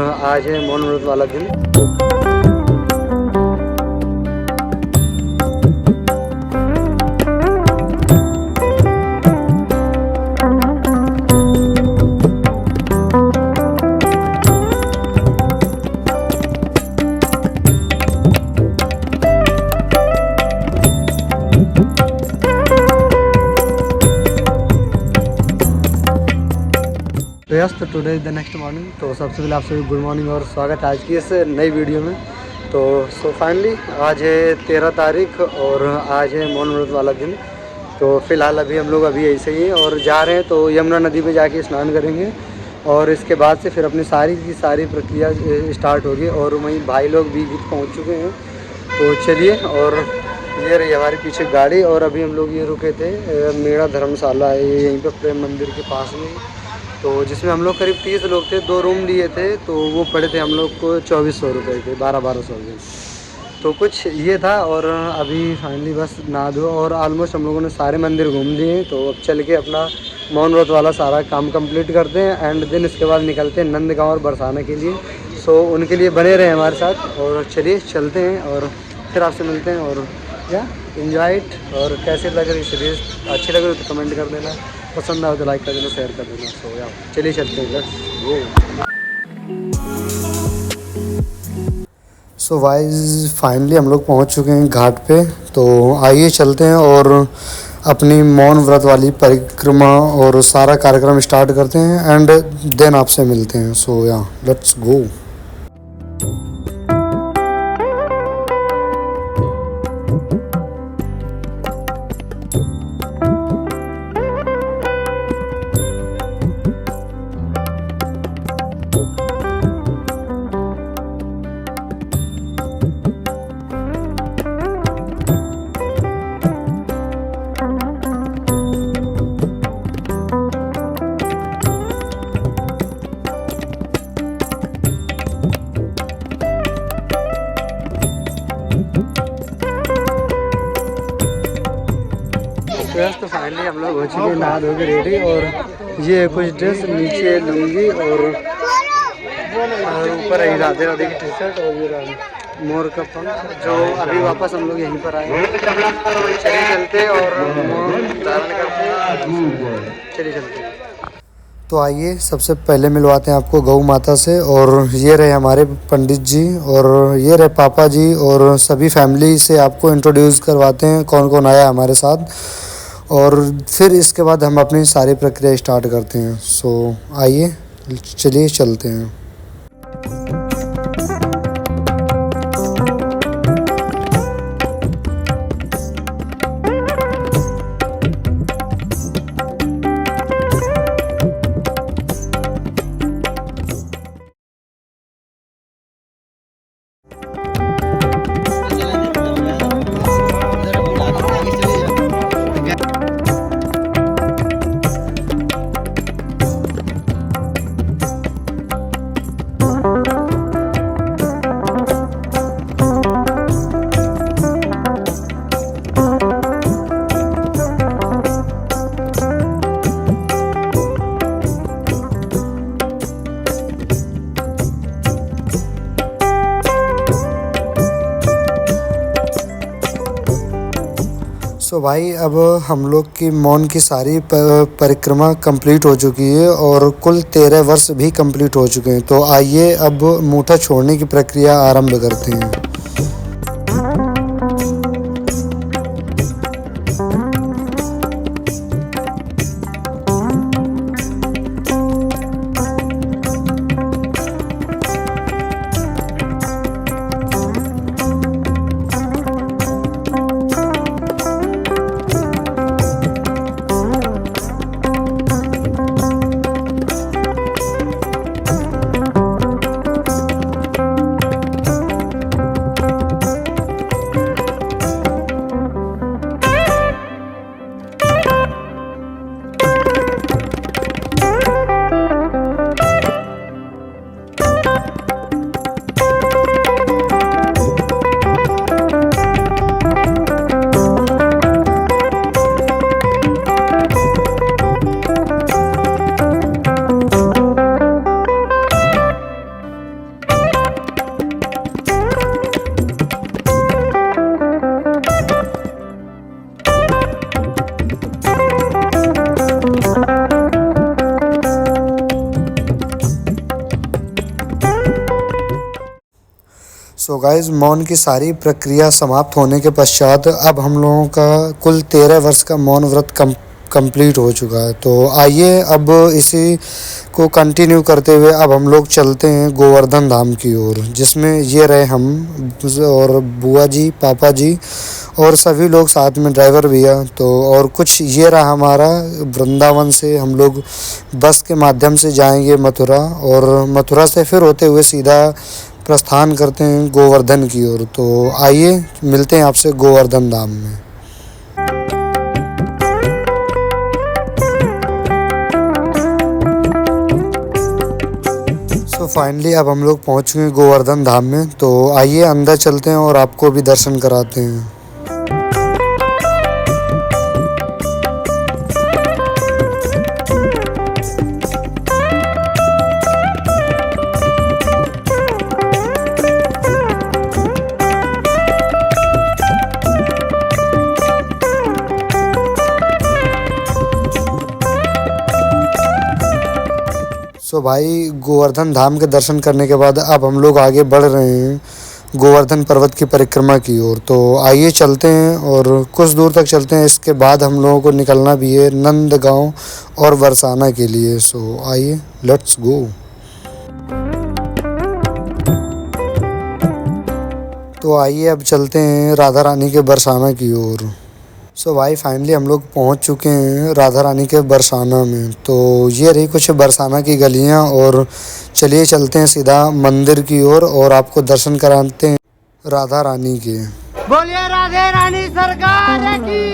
आज है मौन व्रत वाला दिन। तो यस, तो today is the next morning. तो सबसे पहले आप सभी गुड मॉर्निंग और स्वागत है आज की इस नई वीडियो में। तो फाइनली आज है 13 तारीख और आज है मौन व्रत वाला दिन। तो फ़िलहाल अभी हम लोग ऐसे ही हैं और जा रहे हैं तो यमुना नदी पे जाके स्नान करेंगे और इसके बाद से फिर अपनी सारी की सारी प्रक्रिया स्टार्ट होगी। और वहीं भाई लोग भी पहुँच चुके हैं। तो चलिए, और ये रही हमारे पीछे गाड़ी। और अभी हम लोग ये रुके थे मेड़ा धर्मशाला है यहीं पर प्रेम मंदिर के पास में, तो जिसमें हम लोग करीब 30 लोग थे। 2 रूम लिए थे तो वो पड़े थे हम लोग को 2400 रुपये के, 1200 के। तो कुछ ये था। और अभी फाइनली बस नहा धो और ऑलमोस्ट हम लोगों ने सारे मंदिर घूम लिए। तो अब चल के अपना मौन व्रत वाला सारा काम कंप्लीट करते हैं एंड देन इसके बाद निकलते हैं नंदगांव और बरसाना के लिए। सो उनके लिए बने रहे हमारे साथ और चलिए चलते हैं और फिर आपसे मिलते हैं। और या एंजॉय इट। और कैसे लग रही सीरीज़, अच्छी लग रही तो कमेंट कर देना, पसंद आए तो लाइक कर देना, शेयर कर देना। सो या चलिए चलते हैं, let's go. So guys, finally हम लोग पहुंच चुके हैं घाट पे। तो आइए चलते हैं और अपनी मौन व्रत वाली परिक्रमा और सारा कार्यक्रम स्टार्ट करते हैं एंड देन आपसे मिलते हैं। सो या लेट्स गो। तो फाइनली हम लोग हो चुके हैं नहा धो के रेडी। और ये कुछ ड्रेस, नीचे लुंगी और ऊपर ही राधे राधे की टी शर्ट और ये मोर का पंख, जो अभी वापस हम लोग यहीं पर आए हैं। चलिए चलते और मोर धारण करते हैं। चलिए चलते हैं। तो आइए सबसे पहले मिलवाते हैं आपको गौ माता से। और ये रहे हमारे पंडित जी और ये रहे पापा जी और सभी फैमिली से आपको इंट्रोड्यूस करवाते हैं कौन कौन आया हमारे साथ। और फिर इसके बाद हम अपनी सारी प्रक्रिया स्टार्ट करते हैं। सो आइए चलिए चलते हैं। सो भाई, अब हम लोग की मौन की सारी परिक्रमा कंप्लीट हो चुकी है और कुल 13 वर्ष भी कंप्लीट हो चुके हैं। तो आइए अब मूठा छोड़ने की प्रक्रिया आरंभ करते हैं। सो गाइस, मौन की सारी प्रक्रिया समाप्त होने के पश्चात अब हम लोगों का कुल 13 वर्ष का मौन व्रत कंप्लीट हो चुका है। तो आइए अब इसी को कंटिन्यू करते हुए अब हम लोग चलते हैं गोवर्धन धाम की ओर, जिसमें ये रहे हम और बुआ जी, पापा जी और सभी लोग साथ में, ड्राइवर भैया। तो और कुछ ये रहा हमारा वृंदावन से हम लोग बस के माध्यम से जाएंगे मथुरा, और मथुरा से फिर होते हुए सीधा प्रस्थान करते हैं गोवर्धन की ओर। तो आइए मिलते हैं आपसे गोवर्धन धाम में। सो फाइनली अब हम लोग पहुंच गए गोवर्धन धाम में। तो आइए अंदर चलते हैं और आपको भी दर्शन कराते हैं। सो भाई, गोवर्धन धाम के दर्शन करने के बाद अब हम लोग आगे बढ़ रहे हैं गोवर्धन पर्वत की परिक्रमा की ओर। तो आइए चलते हैं और कुछ दूर तक चलते हैं। इसके बाद हम लोगों को निकलना भी है नंदगांव और बरसाना के लिए। सो आइए, लेट्स गो। तो आइए अब चलते हैं राधा रानी के बरसाना की ओर। सो भाई फाइनली हम लोग पहुंच चुके हैं राधा रानी के बरसाना में। तो ये रही कुछ बरसाना की गलियां, और चलिए चलते हैं सीधा मंदिर की ओर और आपको दर्शन कराते हैं राधा रानी के। बोलिए राधे रानी सरकार की।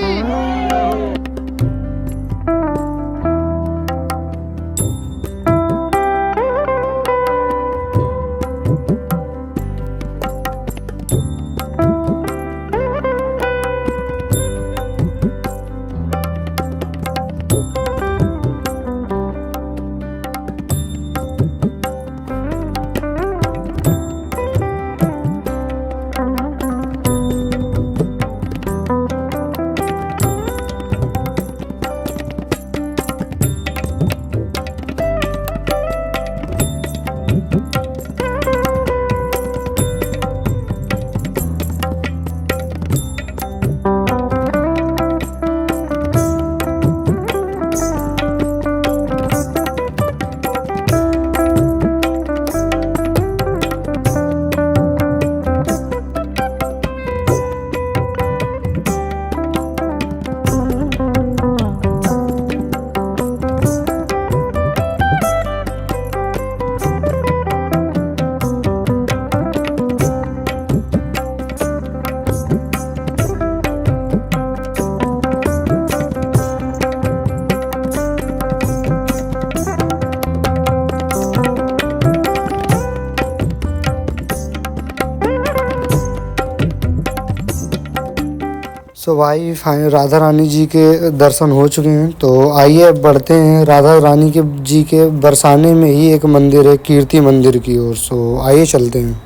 सो भाई राधा रानी जी के दर्शन हो चुके हैं। तो आइए अब बढ़ते हैं राधा रानी के जी के बरसाने में ही एक मंदिर है कीर्ति मंदिर की ओर। सो आइए चलते हैं।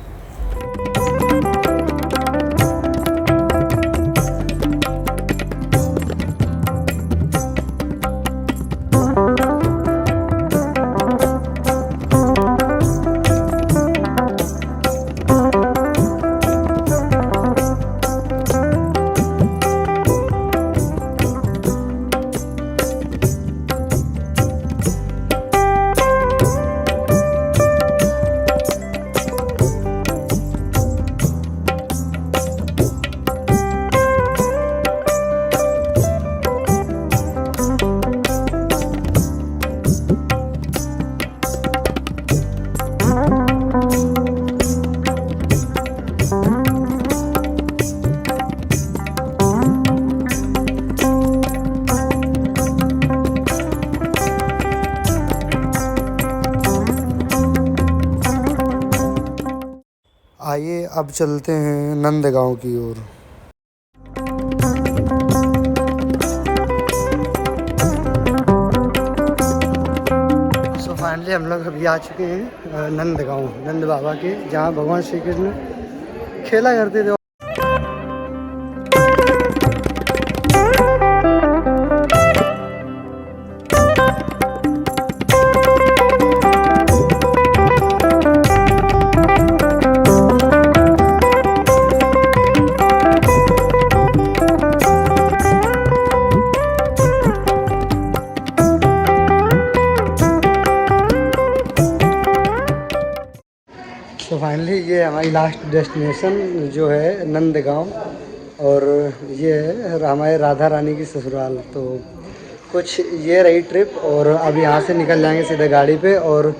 आइए अब चलते हैं नंदगांव की ओर। सो फाइनली हम लोग अभी आ चुके हैं नंदगांव, नंद बाबा के, जहाँ भगवान श्री कृष्ण खेला करते थे। सो फाइनली ये हमारी लास्ट डेस्टिनेशन जो है नंदगांव, और ये है हमारे राधा रानी की ससुराल। तो कुछ ये रही ट्रिप, और अब यहाँ से निकल जाएंगे सीधे गाड़ी पे, और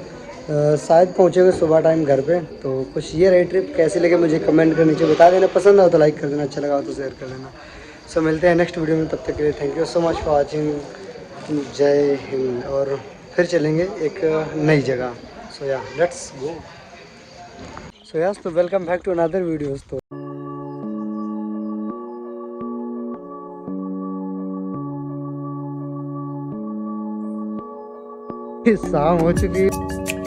शायद पहुँचेंगे सुबह टाइम घर पे। तो कुछ ये रही ट्रिप, कैसी लगे मुझे कमेंट कर नीचे बता देना, पसंद आओ तो लाइक कर देना, अच्छा लगा हो तो शेयर कर देना। सो मिलते हैं नेक्स्ट वीडियो में, तब तक के लिए thank you so much for watching. जय हिंद। और फिर चलेंगे एक नई जगह। So yeah let's go. So yes, तो welcome back to another videos. तो शाम हो चुकी है।